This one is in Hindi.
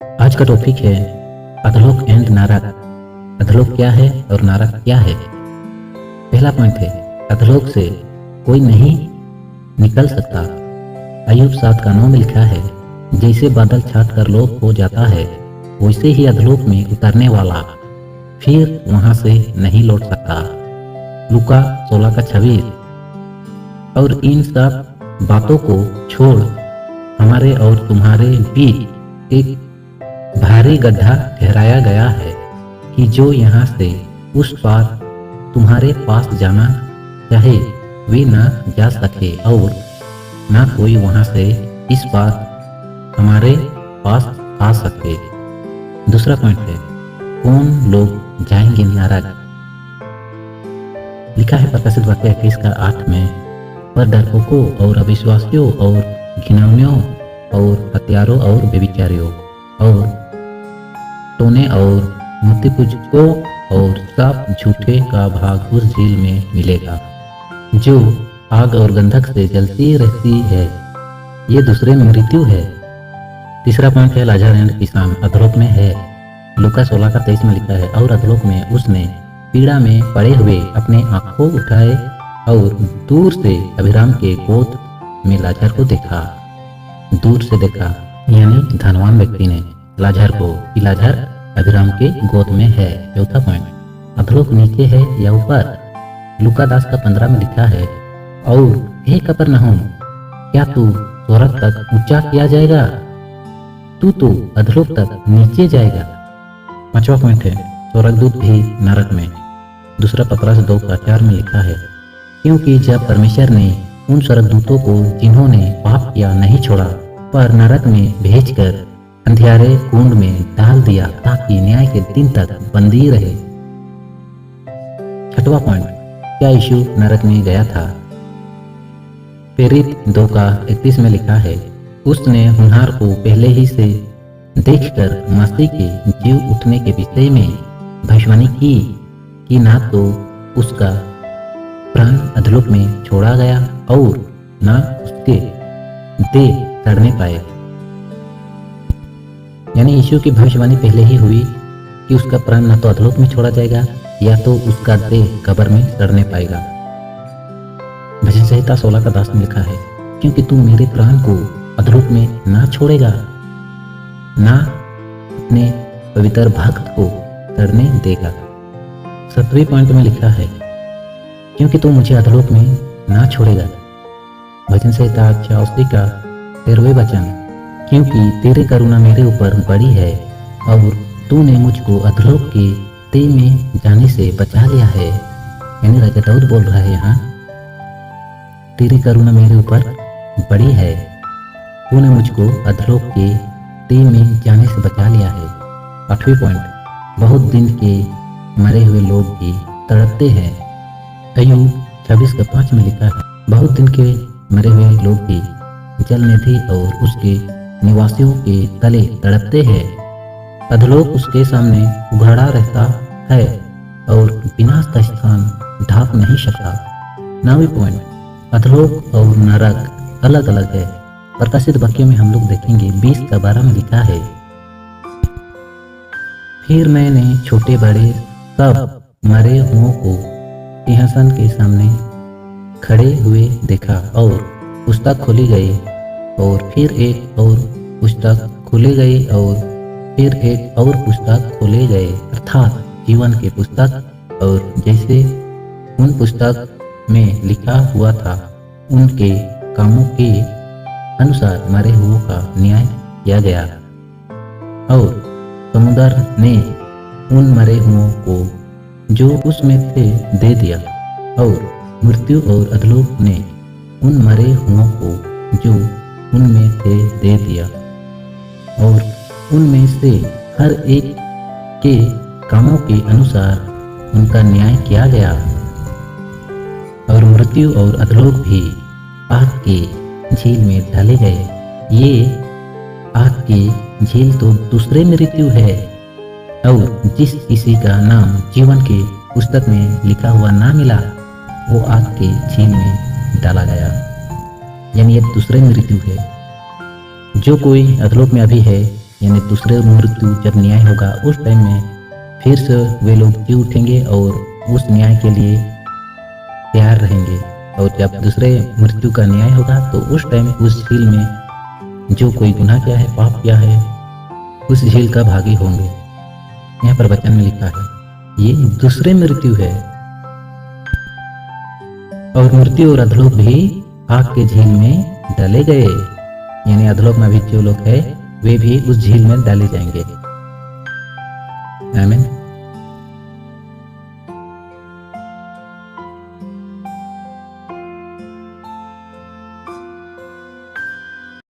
आज का टॉपिक है अधलोक एंड नरक। अधलोक क्या है और नरक क्या है। पहला पॉइंट है, अधलोक से कोई नहीं निकल सकता। अय्यूब 7 का 9 में लिखा है, जैसे बादल छाट कर लोप हो जाता है वैसे ही अधलोक में उतरने वाला फिर वहां से नहीं लौट सकता। लूका 16 का 26। और इन सब बातों को छोड़ हमारे और तुम्हारे बीच एक भारी गड्ढा ठहराया गया है कि जो यहाँ से उस पार तुम्हारे पास जाना चाहे वे ना जा सके और ना कोई वहाँ से इस पार हमारे पास आ सके। दूसरा पॉइंट है, कौन लोग जाएंगे नरक। लिखा है प्रकाशित वाक्य 21 का 8 में, पर डरपोकों और अविश्वासियों और घिनौनियों और हत्यारों और व्यभिचारियों और टोने और मूर्ति पूजकों और सब झूठे का भाग उस झील में मिलेगा जो आग और गंधक से जलती रहती है। ये दूसरे में मृत्यु है। तीसरा पॉइंट है, लाजर एंड किसान अधलोक में है। लूका 16 का 23 में लिखा है, और अधलोक में उसने पीड़ा में पड़े हुए अपने आंखों उठाए और दूर से अभिराम के गोद में लाजर को देखा। दूर से देखा यानी धनवान व्यक्ति ने लाजर को, कि लाजर अभिराम के गोद में है। चौथा पॉइंट, अधलोक नीचे है या ऊपर। लूका 10 का 15 में लिखा है, और हे कफरनहूम, क्या तू स्वर्ग तक ऊंचा किया जाएगा? तू तो अधलोक तक नीचे जाएगा। पांचवा पॉइंट है, स्वर्गदूत भी नरक में। दूसरा पतरस 2 का 4 में लिखा है, क्योंकि जब परमेश्वर ने उन स्वर्गदूतों को जिन्होंने पाप किया नहीं छोड़ा पर नरक में भेजकर अंधियारे कुंड में डाल दिया ताकि न्याय के दिन तक बंदी रहे। छठवां पॉइंट, क्या यीशु नरक में गया था। प्रेरित 2 का 31 में लिखा है, उसने होनहार को पहले ही से देखकर मसीह के जीव उठने के विषय में भविष्यवाणी की कि ना तो उसका प्राण अधलोक में छोड़ा गया और ना उसके देह सड़ने पाए। यानी यीशु की भविष्यवाणी पहले ही हुई कि उसका प्राण ना तो अधलोक में छोड़ा जाएगा या तो उसका देह कब्र में सड़ने पाएगा। भजन संहिता 16 का 10 में लिखा है, क्योंकि तू मेरे प्राण को अधलोक में ना छोड़ेगा, ना अपने पवित्र भक्त को सड़ने देगा। 7वें पॉइंट में लिखा है, क्योंकि तू मुझे अधलोक में ना छोड़ेगा। भजन संहिता 86 का 13वें वचन, क्योंकि तेरी करुणा मेरे ऊपर बड़ी है और तूने मुझको अधलोक के ते में जाने से बचा लिया है। यानी राजा दाऊद बोल रहा है यहाँ, तेरी करुणा मेरे ऊपर बड़ी है, तूने मुझको अधलोक के ते में जाने से बचा लिया है। 8वें पॉइंट, बहुत दिन के मरे हुए लोग भी तड़पते हैं। अय्यूब 26 का 5 में लिखा है, बहुत दिन के मरे हुए लोग भी जल निधि और उसके निवासियों के तले तड़पते हैं। अधलोक उसके सामने उघाड़ा रहता है और विनाश का स्थान ढांप नहीं सकता। 9वें पॉइंट, अधलोक और नरक अलग अलग है। प्रकाशित वाक्य में हम लोग देखेंगे 20 का 12 में लिखा है, फिर मैंने छोटे बड़े सब मरे हुओं को सिंहासन के सामने खड़े हुए देखा और पुस्तक खोली गई और फिर एक और पुस्तक खोले गए और फिर एक और पुस्तक खोले गए, अर्थात जीवन के पुस्तक। और जैसे उन पुस्तक में लिखा हुआ था उनके कामों के अनुसार मरे हुओं का न्याय किया गया। और समुद्र ने उन मरे हुओं को जो उसमें थे दे दिया, और मृत्यु और अधलोक ने उन मरे हुओं को जो उनमें थे दे दिया, और उनमें से हर एक के कामों के अनुसार उनका न्याय किया गया। और मृत्यु और अधलोक भी आग के झील में डाले गए। ये आग की झील तो दूसरे मृत्यु है, और जिस किसी का नाम जीवन के पुस्तक में लिखा हुआ ना मिला वो आग के झील में डाला गया। यानी ये दूसरे मृत्यु है। जो कोई अधलोक में अभी है यानी दूसरे मृत्यु जब न्याय होगा उस टाइम में फिर से वे लोग जी उठेंगे और उस न्याय के लिए तैयार रहेंगे। और जब दूसरे मृत्यु का न्याय होगा तो उस टाइम उस झील में जो कोई गुनाह किया है, पाप किया है, उस झील का भागी होंगे। यहाँ पर वचन में लिखा है ये दूसरे मृत्यु है। और मृत्यु और अधलोक भी आग के झील में डाले गए, यानी अधलोक में भी जो लोग है वे भी उस झील में डाले जाएंगे। आमीन।